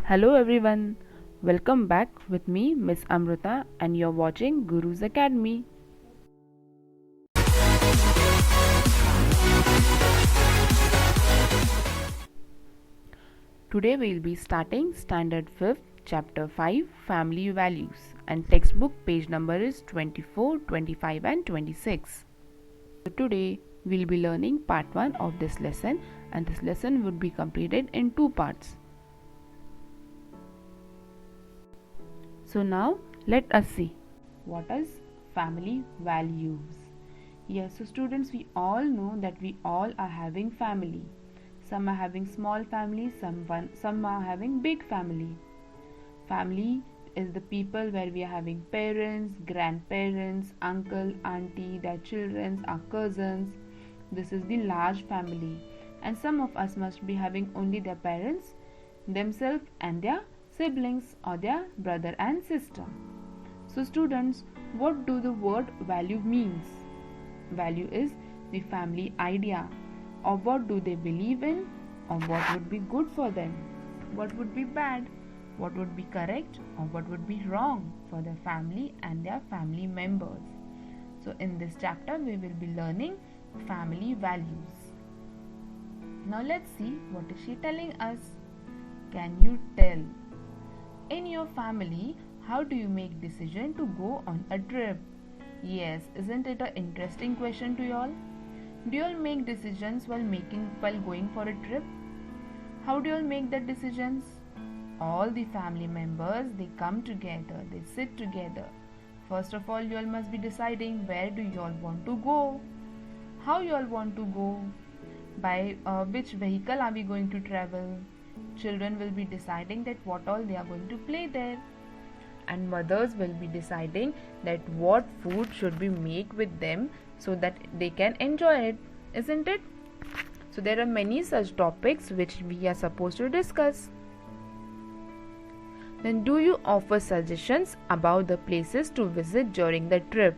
Hello everyone, welcome back with me Miss Amrita and you're watching Guru's Academy. Today we'll be starting Standard 5th Chapter 5 Family Values and textbook page number is 24, 25 and 26. So today we'll be learning part 1 of this lesson and this lesson would be completed in two parts. So now let us see what is family values. Yes, so students, we all know that we all are having family. Some are having small families, some are having big family. Family is the people where we are having parents, grandparents, uncle, auntie, their children, our cousins. This is the large family. And some of us must be having only their parents, themselves and their siblings or their brother and sister. So students, what do the word value means? Value is the family idea, or what do they believe in, or what would be good for them, what would be bad, what would be correct, or what would be wrong for their family and their family members. So in this chapter we will be learning family values. Now let's see what is she telling us. Can you tell? In your family, how do you make decision to go on a trip? Yes, isn't it an interesting question to you all? Do you all make decisions while going for a trip? How do you all make the decisions? All the family members, they come together, they sit together. First of all, you all must be deciding where do you all want to go? How you all want to go? By which vehicle are we going to travel? Children will be deciding that what all they are going to play there, and mothers will be deciding that what food should be made with them so that they can enjoy it, isn't it? So there are many such topics which we are supposed to discuss. Then do you offer suggestions about the places to visit during the trip?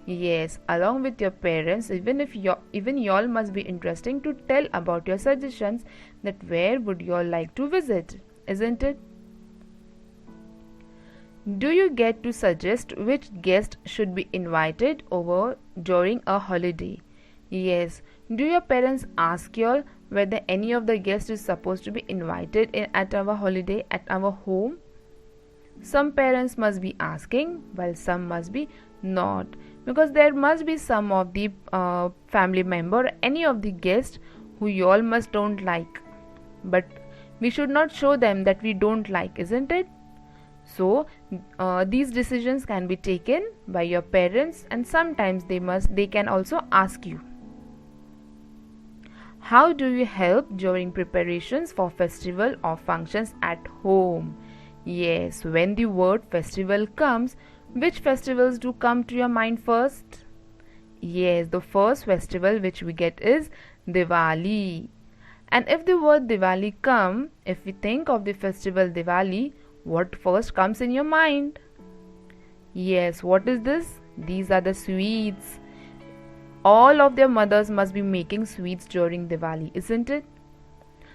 Yes, along with your parents, even y'all must be interesting to tell about your suggestions that where would y'all like to visit, isn't it? Do you get to suggest which guest should be invited over during a holiday? Yes. Do your parents ask y'all whether any of the guests is supposed to be invited at our holiday at our home? Some parents must be asking while some must be not, because there must be some of the family member, any of the guests who you all must don't like, but we should not show them that we don't like, isn't it? So these decisions can be taken by your parents, and sometimes they can also ask you. How do you help during preparations for festival or functions at home? Yes, when the word festival comes, which festivals do come to your mind first? Yes, the first festival which we get is Diwali. And if the word Diwali come, if we think of the festival Diwali, what first comes in your mind? Yes, what is this? These are the sweets. All of their mothers must be making sweets during Diwali, isn't it?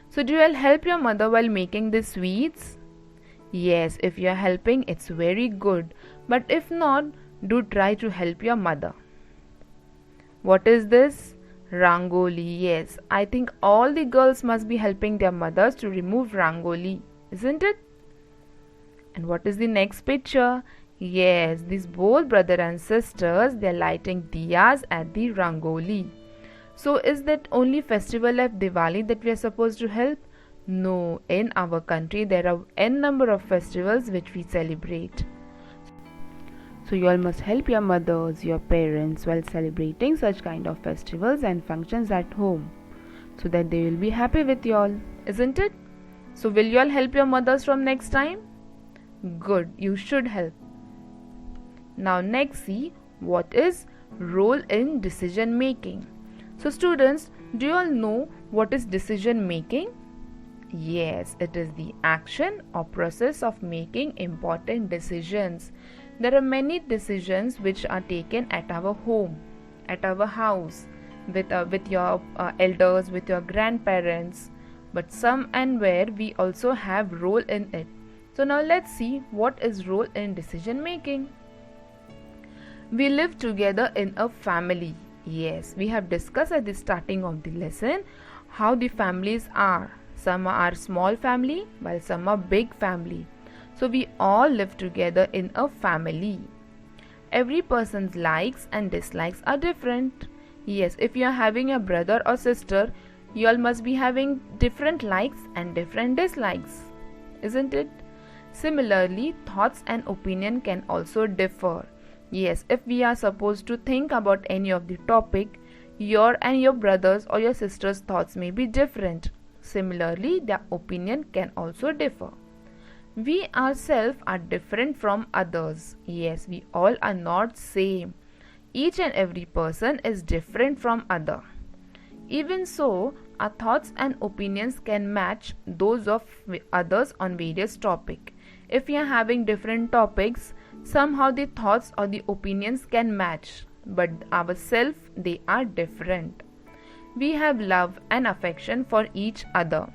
So do you all help your mother while making these sweets? Yes, if you are helping, it's very good. But if not, do try to help your mother. What is this? Rangoli. Yes, I think all the girls must be helping their mothers to remove Rangoli, isn't it? And what is the next picture? Yes, these both brother and sisters, they are lighting diyas at the Rangoli. So is that only festival of Diwali that we are supposed to help? No, in our country there are n number of festivals which we celebrate. So you all must help your mothers, your parents while celebrating such kind of festivals and functions at home, so that they will be happy with you all, isn't it? So will you all help your mothers from next time? Good, you should help. Now next, see what is role in decision making. So students, do you all know what is decision making? Yes, it is the action or process of making important decisions. There are many decisions which are taken at our home, at our house, with your elders, with your grandparents, but some and where we also have role in it. So now let's see what is role in decision making. We live together in a family. Yes, we have discussed at the starting of the lesson how the families are. Some are small family while some are big family. So we all live together in a family. Every person's likes and dislikes are different. Yes, if you are having a brother or sister, you all must be having different likes and different dislikes, isn't it? Similarly, thoughts and opinion can also differ. Yes, if we are supposed to think about any of the topic, your and your brother's or your sister's thoughts may be different. Similarly, their opinion can also differ. We ourselves are different from others. Yes, we all are not same. Each and every person is different from other. Even so, our thoughts and opinions can match those of others on various topics. If we are having different topics, somehow the thoughts or the opinions can match, but ourselves they are different. We have love and affection for each other.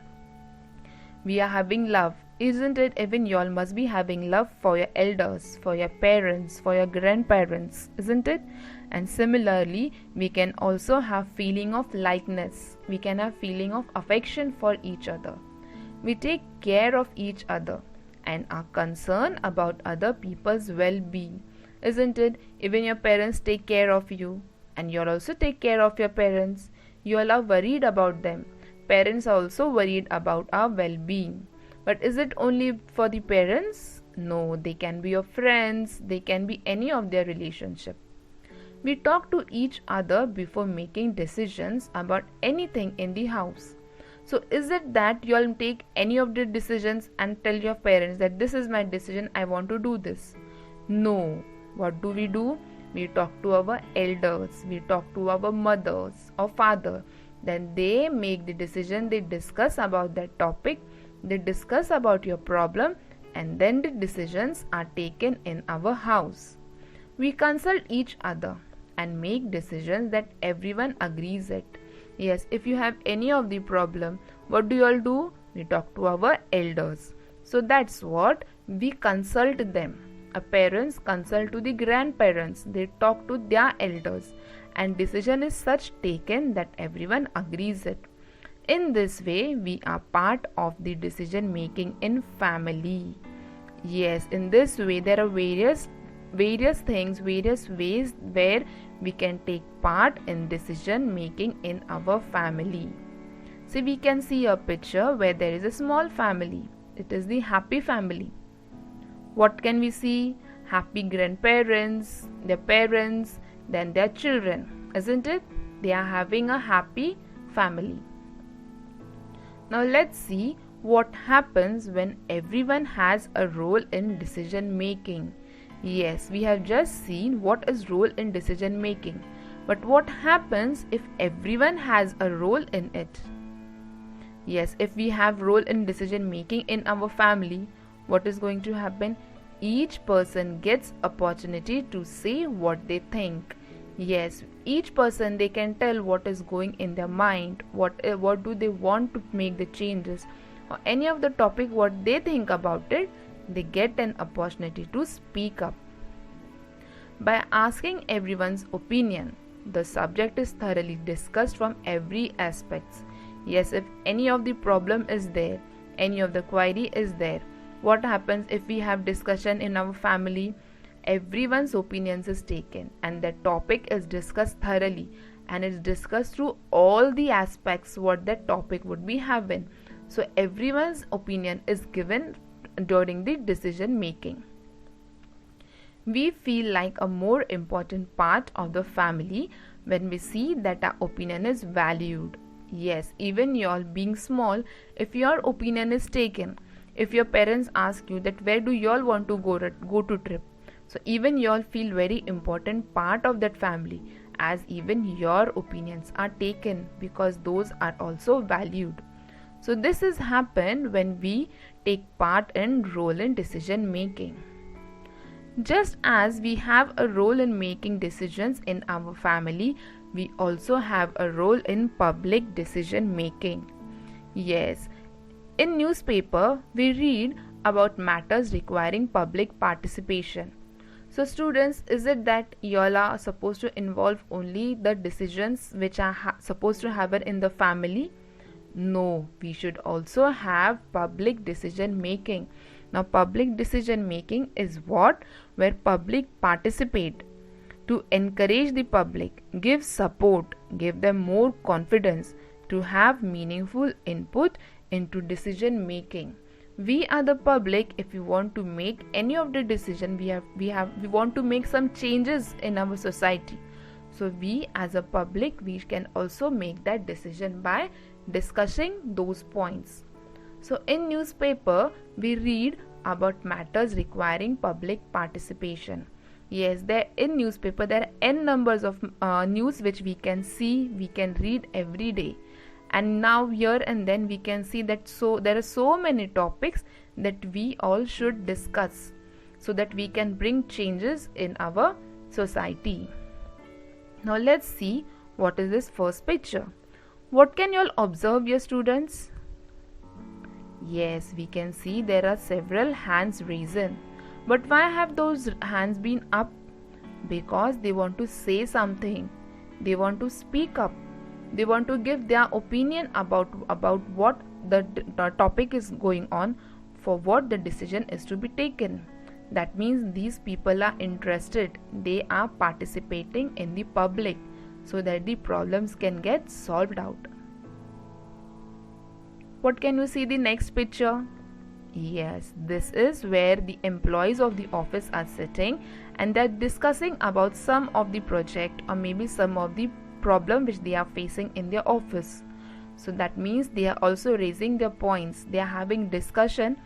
We are having love, isn't it? Even you all must be having love for your elders, for your parents, for your grandparents, isn't it? And similarly, we can also have feeling of likeness. We can have feeling of affection for each other. We take care of each other and are concerned about other people's well-being, isn't it? Even your parents take care of you and you also take care of your parents. You all are worried about them. Parents are also worried about our well-being. But is it only for the parents? No, they can be your friends, they can be any of their relationship. We talk to each other before making decisions about anything in the house. So is it that you all take any of the decisions and tell your parents that this is my decision, I want to do this? No. What do? We talk to our elders, we talk to our mothers or father. Then they make the decision, they discuss about that topic, they discuss about your problem, and then the decisions are taken in our house. We consult each other and make decisions that everyone agrees it. Yes, if you have any of the problem, what do you all do? We talk to our elders. So that's what we consult them. Our parents consult to the grandparents, they talk to their elders, and decision is such taken that everyone agrees it. In this way, we are part of the decision making in family. Yes, in this way there are various things, various ways where we can take part in decision making in our family. See, we can see a picture where there is a small family. It is the happy family. What can we see? Happy grandparents, their parents, then their children, isn't it? They are having a happy family. Now let's see what happens when everyone has a role in decision making. Yes, we have just seen what is role in decision making. But what happens if everyone has a role in it? Yes, if we have role in decision making in our family, what is going to happen? Each person gets opportunity to say what they think. Yes, each person they can tell what is going in their mind, what do they want to make the changes, or any of the topic what they think about it, they get an opportunity to speak up. By asking everyone's opinion, the subject is thoroughly discussed from every aspect. Yes, if any of the problem is there, any of the query is there, what happens if we have discussion in our family? Everyone's opinions is taken and the topic is discussed thoroughly, and it's discussed through all the aspects what that topic would be having. So everyone's opinion is given during the decision making. We feel like a more important part of the family when we see that our opinion is valued. Yes, even you all being small, if your opinion is taken, if your parents ask you that where do you all want to go to trip, so even you all feel very important part of that family, as even your opinions are taken because those are also valued. So this is happen when we take part in role in decision making. Just as we have a role in making decisions in our family, we also have a role in public decision making. Yes, in newspaper we read about matters requiring public participation. So students, is it that you all are supposed to involve only the decisions which are supposed to happen in the family? No, we should also have public decision making. Now public decision making is what? Where public participate. To encourage the public, give support, give them more confidence to have meaningful input into decision making. We are the public. If we want to make any of the decision, we want to make some changes in our society. So we as a public, we can also make that decision by discussing those points. So in newspaper we read about matters requiring public participation. Yes, there in newspaper there are n numbers of news which we can see, we can read every day, and now here and then we can see that there are so many topics that we all should discuss so that we can bring changes in our society. Now let's see what is this first picture. What can you all observe, your students? Yes, we can see there are several hands raised. But why have those hands been up? Because they want to say something. They want to speak up. They want to give their opinion about what the topic is going on, for what the decision is to be taken. That means these people are interested. They are participating in the public so that the problems can get solved out. What can you see the next picture? Yes, this is where the employees of the office are sitting and they're discussing about some of the project or maybe some of the problem which they are facing in their office. So that means they are also raising their points. They are having discussion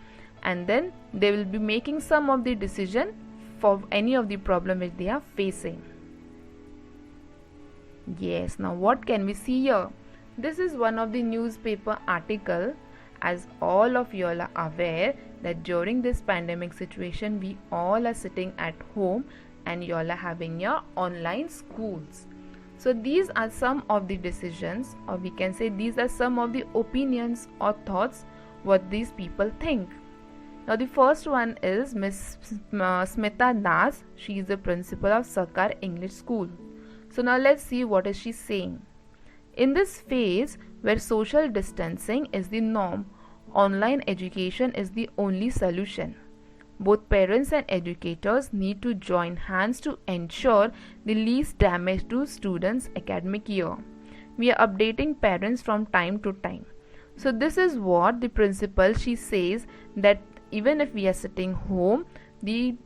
and then they will be making some of the decision for any of the problem which they are facing. Yes, now what can we see here? This is one of the newspaper article. As all of you all are aware that during this pandemic situation we all are sitting at home and you all are having your online schools. So these are some of the decisions, or we can say these are some of the opinions or thoughts what these people think. Now the first one is Miss Smita Das. She is the principal of Sarkar English School. So now let's see what is she saying. In this phase where social distancing is the norm, online education is the only solution. Both parents and educators need to join hands to ensure the least damage to students' academic year. We are updating parents from time to time. So this is what the principal, she says, that even if we are sitting home, it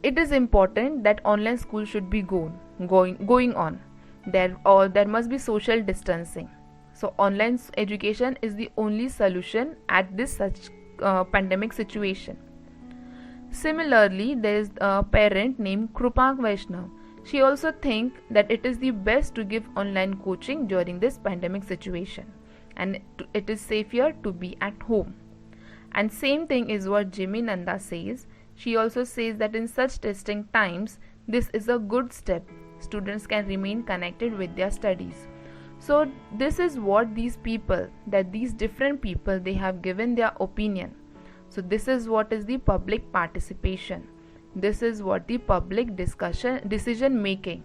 is important that online school should be going on. There must be social distancing. So online education is the only solution at this such pandemic situation. Similarly, there is a parent named Krupak Vaishnav. She also thinks that it is the best to give online coaching during this pandemic situation, and it is safer to be at home. And same thing is what Jimmy Nanda says. She also says that in such testing times, this is a good step. Students can remain connected with their studies. So this is what these different people, they have given their opinion. So this is what is the public participation. This is what the public decision making.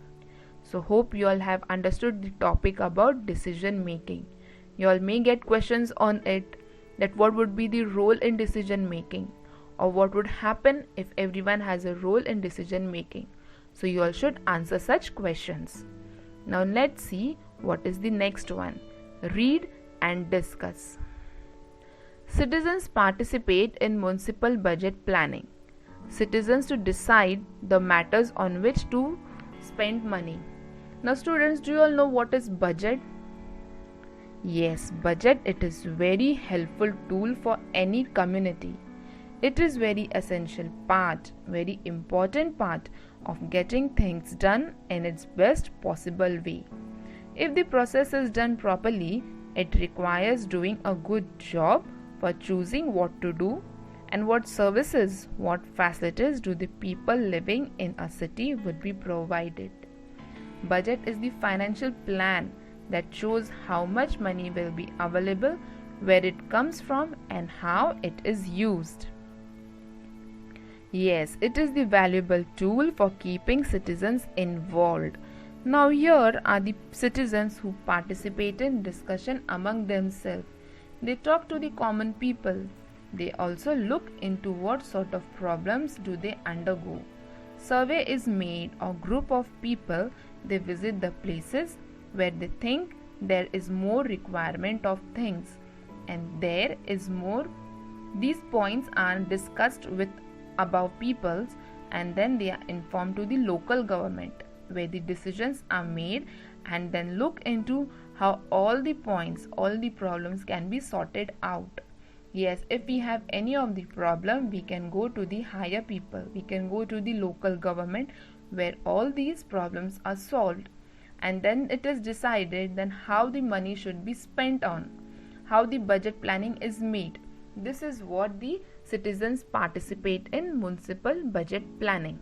So hope you all have understood the topic about decision making. You all may get questions on it, that what would be the role in decision making, or what would happen if everyone has a role in decision making. So you all should answer such questions. Now let's see what is the next one. Read and discuss. Citizens participate in municipal budget planning. Citizens to decide the matters on which to spend money. Now students, do you all know what is budget? Yes, budget, it is very helpful tool for any community. It is very essential part, very important part of getting things done in its best possible way. If the process is done properly, it requires doing a good job for choosing what to do and what services, what facilities do the people living in a city would be provided. Budget is the financial plan that shows how much money will be available, where it comes from, and how it is used. Yes, it is the valuable tool for keeping citizens involved. Now here are the citizens who participate in discussion among themselves. They talk to the common people. They also look into what sort of problems do they undergo. Survey is made or group of people, they visit the places where they think there is more requirement of things and there is more. These points are discussed with above peoples and then they are informed to the local government where the decisions are made, and then look into how all the points, all the problems can be sorted out. Yes, if we have any of the problem, we can go to the higher people, we can go to the local government where all these problems are solved, and then it is decided then how the money should be spent on, how the budget planning is made. This is what the citizens participate in municipal budget planning.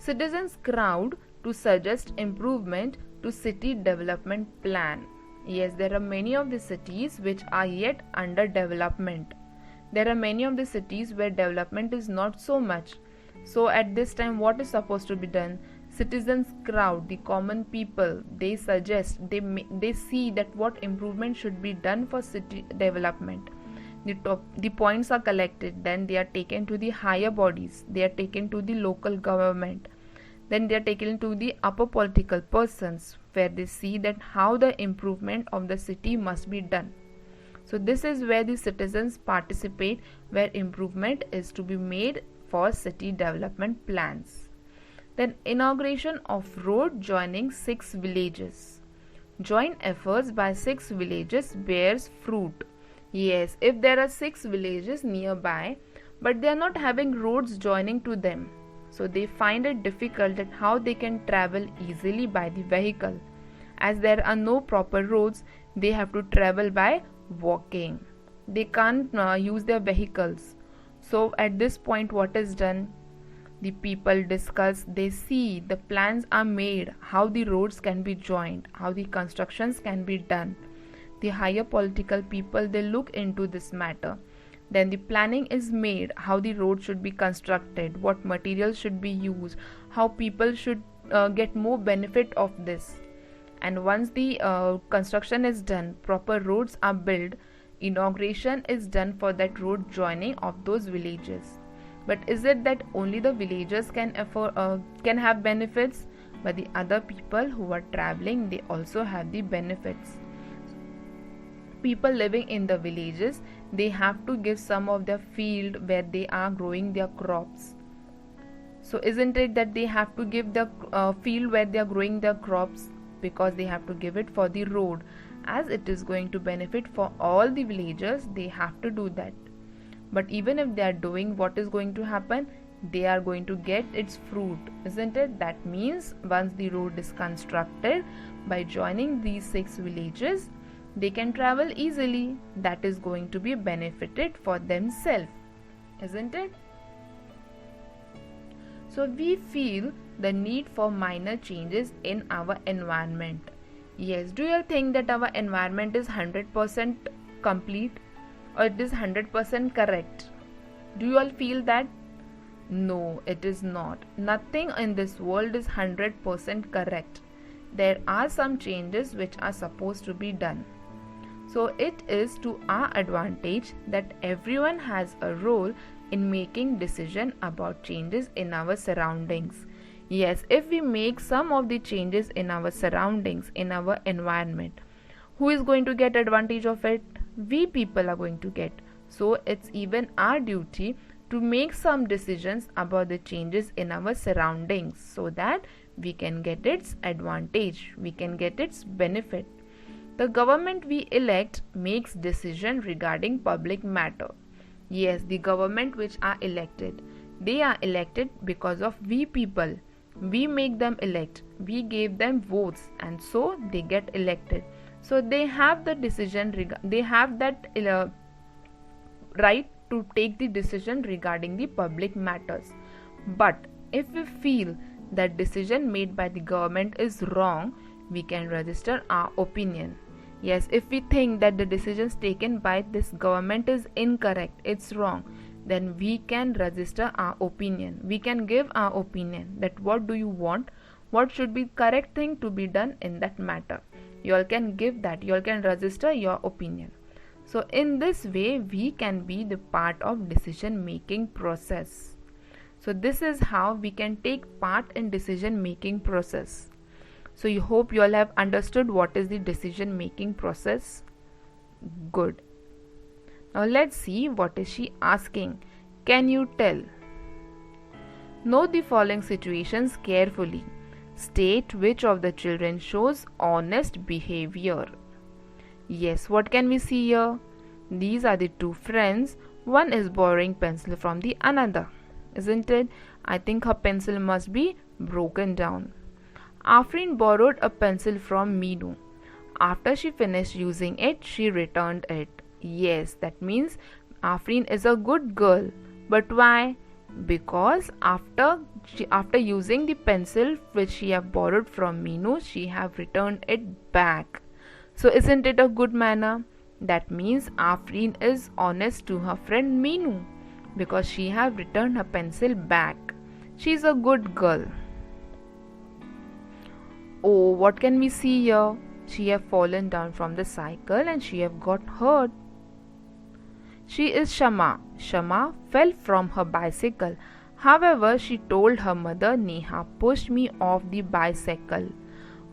Citizens crowd to suggest improvement to city development plan. Yes, there are many of the cities which are yet under development. There are many of the cities where development is not so much. So at this time, what is supposed to be done? Citizens crowd, the common people, they suggest, they see that what improvement should be done for city development. The points are collected, then they are taken to the higher bodies, they are taken to the local government, then they are taken to the upper political persons where they see that how the improvement of the city must be done. So this is where the citizens participate, where improvement is to be made for city development plans. Then inauguration of road joining 6 villages. Joint efforts by 6 villages bears fruit. Yes, if there are 6 villages nearby, but they are not having roads joining to them, so they find it difficult that how they can travel easily by the vehicle. As there are no proper roads, they have to travel by walking. They can't use their vehicles. So at this point, what is done? The people discuss, they see, the plans are made, how the roads can be joined, how the constructions can be done. The higher political people, they look into this matter. Then the planning is made, how the road should be constructed, what materials should be used, how people should get more benefit of this. And once the construction is done, proper roads are built, inauguration is done for that road joining of those villages. But is it that only the villagers can have benefits? But the other people who are traveling, they also have the benefits. People living in the villages, they have to give some of their field where they are growing their crops. So isn't it that they have to give the field where they are growing their crops, because they have to give it for the road. As it is going to benefit for all the villagers, they have to do that. But even if they are doing, what is going to happen? They are going to get its fruit, isn't it? That means once the road is constructed, by joining these 6 villages, they can travel easily. That is going to be benefited for themselves, isn't it? So we feel the need for minor changes in our environment. Yes, do you think that our environment is 100% complete or it is 100% correct? Do you all feel that? No, it is not. Nothing in this world is 100% correct. There are some changes which are supposed to be done. So it is to our advantage that everyone has a role in making decision about changes in our surroundings. Yes, if we make some of the changes in our surroundings, in our environment, who is going to get advantage of it? We people are going to get. So it's even our duty to make some decisions about the changes in our surroundings so that we can get its advantage, we can get its benefit. The government we elect makes decision regarding public matter. Yes, the government which are elected, they are elected because of we people. We make them elect. We gave them votes and so they get elected. So they have the decision, they have that right to take the decision regarding the public matters. But if we feel that decision made by the government is wrong, We can register our opinion. Yes, if we think that the decisions taken by this government is incorrect, it's wrong, then we can register our opinion. We can give our opinion that what do you want, what should be correct thing to be done in that matter. You all can give that, you all can register your opinion. So in this way we can be the part of decision making process. So this is how we can take part in decision making process. So you hope you all have understood what is the decision making process. Good. Now let's see what is she asking. Can you tell? Note the following situations carefully. State which of the children shows honest behavior. Yes, what can we see here? These are the two friends. One is borrowing pencil from the another, isn't it? I think her pencil must be broken down. Afreen borrowed a pencil from Meenu. After she finished using it, she returned it. Yes, that means Afreen is a good girl. But why? Because after using the pencil which she have borrowed from Meenu, she have returned it back. So isn't it a good manner? That means Afreen is honest to her friend Meenu because she have returned her pencil back. She is a good girl. Oh, what can we see here? She have fallen down from the cycle and she have got hurt. She is Shama. Shama fell from her bicycle. However, she told her mother, Neha pushed me off the bicycle.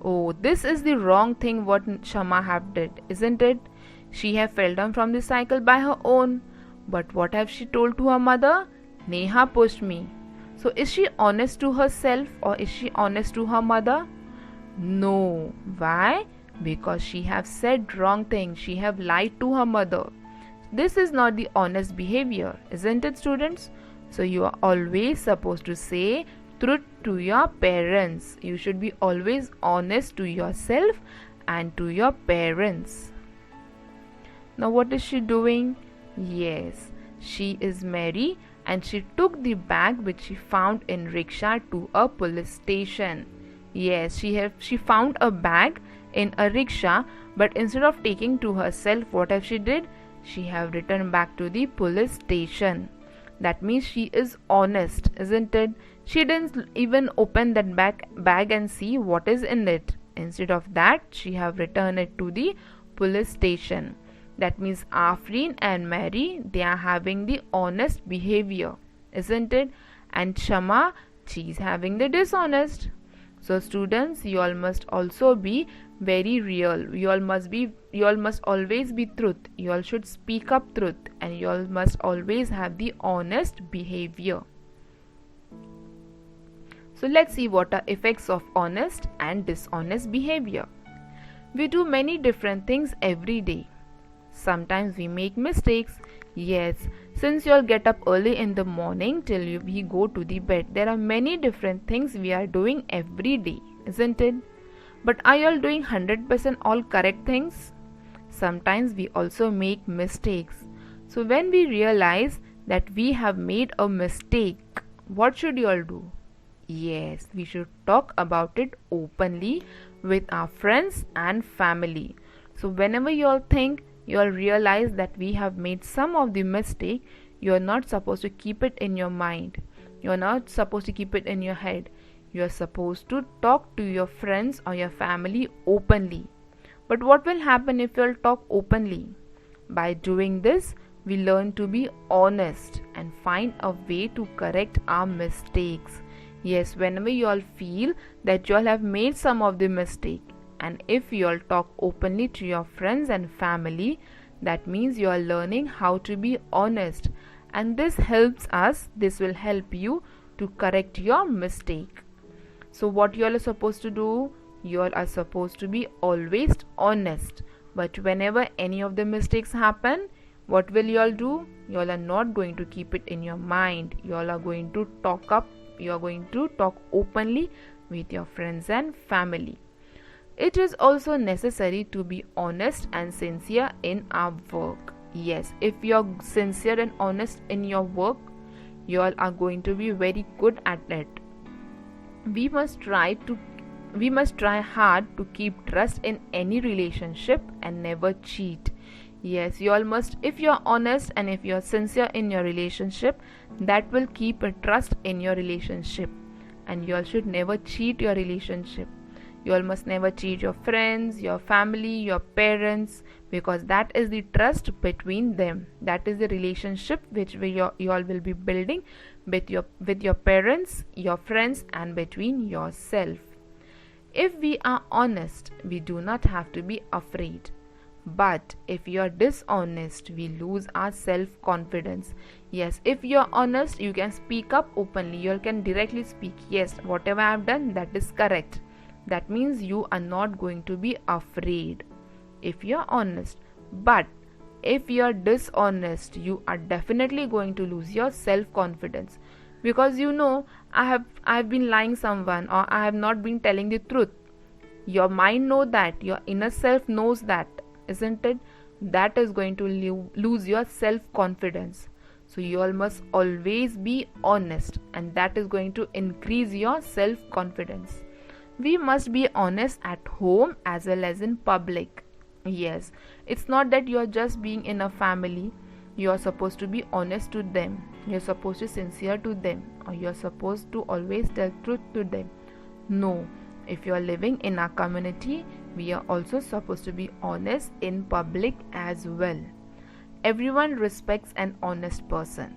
Oh, this is the wrong thing what Shama have did, isn't it? She have fell down from the cycle by her own. But what have she told to her mother? Neha pushed me. So is she honest to herself or is she honest to her mother? No. Why? Because she have said wrong thing. She have lied to her mother. This is not the honest behavior, isn't it, students? So you are always supposed to say truth to your parents. You should be always honest to yourself and to your parents. Now what is she doing? Yes, she is Mary and she took the bag which she found in rickshaw to a police station. Yes, she found a bag in a rickshaw, but instead of taking to herself, what have she did? She have returned back to the police station. That means she is honest, isn't it? She didn't even open that bag and see what is in it. Instead of that, she have returned it to the police station. That means Afreen and Mary, they are having the honest behavior, isn't it? And Shama, she is having the dishonest. So students, you all must also be very real. You all must always be truth. You all should speak up truth and you all must always have the honest behavior. So let's see what are effects of honest and dishonest behavior. We do many different things every day. Sometimes we make mistakes. Yes, since you all get up early in the morning till we go to the bed, there are many different things we are doing every day, isn't it? But are you all doing 100% all correct things? Sometimes we also make mistakes. So when we realize that we have made a mistake, what should you all do? Yes, we should talk about it openly with our friends and family. So whenever you all think, you all realize that we have made some of the mistake, you are not supposed to keep it in your mind. You are not supposed to keep it in your head. You are supposed to talk to your friends or your family openly. But what will happen if you all talk openly? By doing this, we learn to be honest and find a way to correct our mistakes. Yes, whenever you all feel that you all have made some of the mistake, and if you all talk openly to your friends and family, that means you are learning how to be honest, and this will help you to correct your mistake. So what you all are supposed to do? You all are supposed to be always honest, but whenever any of the mistakes happen, what will you all do? You all are not going to keep it in your mind. You all are going to talk openly with your friends and family. It is also necessary to be honest and sincere in our work. Yes, if you are sincere and honest in your work, you all are going to be very good at it. We must try to we must try hard to keep trust in any relationship and never cheat. Yes, you all must, if you're honest and if you're sincere in your relationship, that will keep a trust in your relationship. And you all should never cheat your relationship. You all must never cheat your friends, your family, your parents, because that is the trust between them. That is the relationship which you all will be building with your parents, your friends, and between yourself. If we are honest, we do not have to be afraid. But if you are dishonest, we lose our self-confidence. Yes, if you are honest, you can speak up openly. You can directly speak, yes, whatever I have done, that is correct. That means you are not going to be afraid if you are honest. But if you are dishonest, you are definitely going to lose your self-confidence, because you know I have been lying someone, or I have not been telling the truth. Your mind knows that, your inner self knows that, isn't it? That is going to lose your self-confidence. So you all must always be honest, and that is going to increase your self-confidence. We must be honest at home as well as in public. Yes, it's not that you are just being in a family. You are supposed to be honest to them. You are supposed to be sincere to them, or you are supposed to always tell truth to them. No, if you are living in our community, we are also supposed to be honest in public as well. Everyone respects an honest person.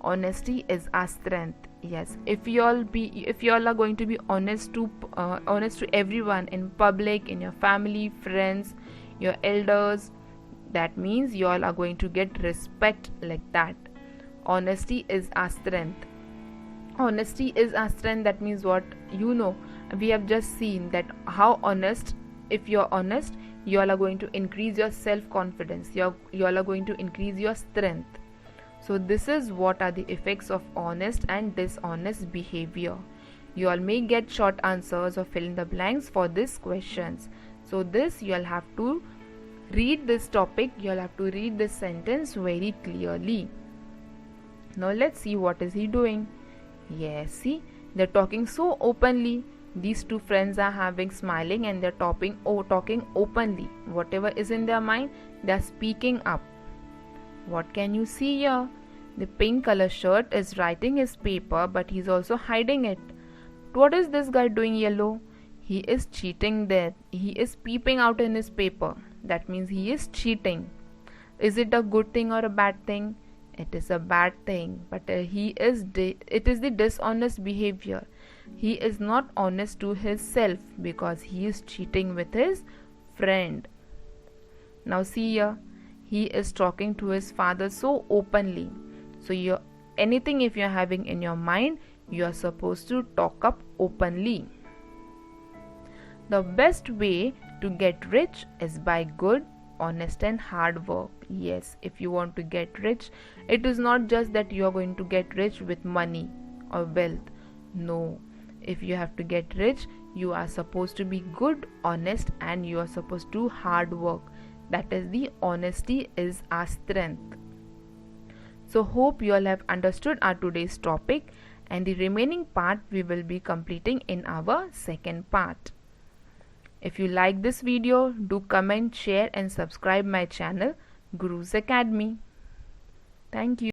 Honesty is our strength. Yes, if you all are going to be honest to everyone in public, in your family, friends, your elders, that means you all are going to get respect like that. Honesty is our strength. Honesty is our strength. That means what? We have just seen that how honest, if you're honest, you all are going to increase your self-confidence. You all are going to increase your strength. So this is what are the effects of honest and dishonest behavior. You all may get short answers or fill in the blanks for these questions. So this you all have to read this topic, you all have to read this sentence very clearly. Now let's see what is he doing. Yes, see, they're talking so openly. These two friends are smiling and they're talking openly. Whatever is in their mind, they're speaking up. What can you see here? The pink color shirt is writing his paper, but he's also hiding it. What is this guy doing yellow? He is cheating there. He is peeping out in his paper. That means he is cheating. Is it a good thing or a bad thing? It is a bad thing, but it is the dishonest behavior. He is not honest to himself because he is cheating with his friend. Now see here, he is talking to his father so openly. So anything if you're having in your mind, you are supposed to talk up openly. The best way to get rich is by good, honest and hard work. Yes, if you want to get rich, it is not just that you are going to get rich with money or wealth. No, if you have to get rich, you are supposed to be good, honest, and you are supposed to hard work. That is the honesty is our strength. So hope you all have understood our today's topic, and the remaining part we will be completing in our second part. If you like this video, do comment, share and subscribe my channel Guru's Academy. Thank you.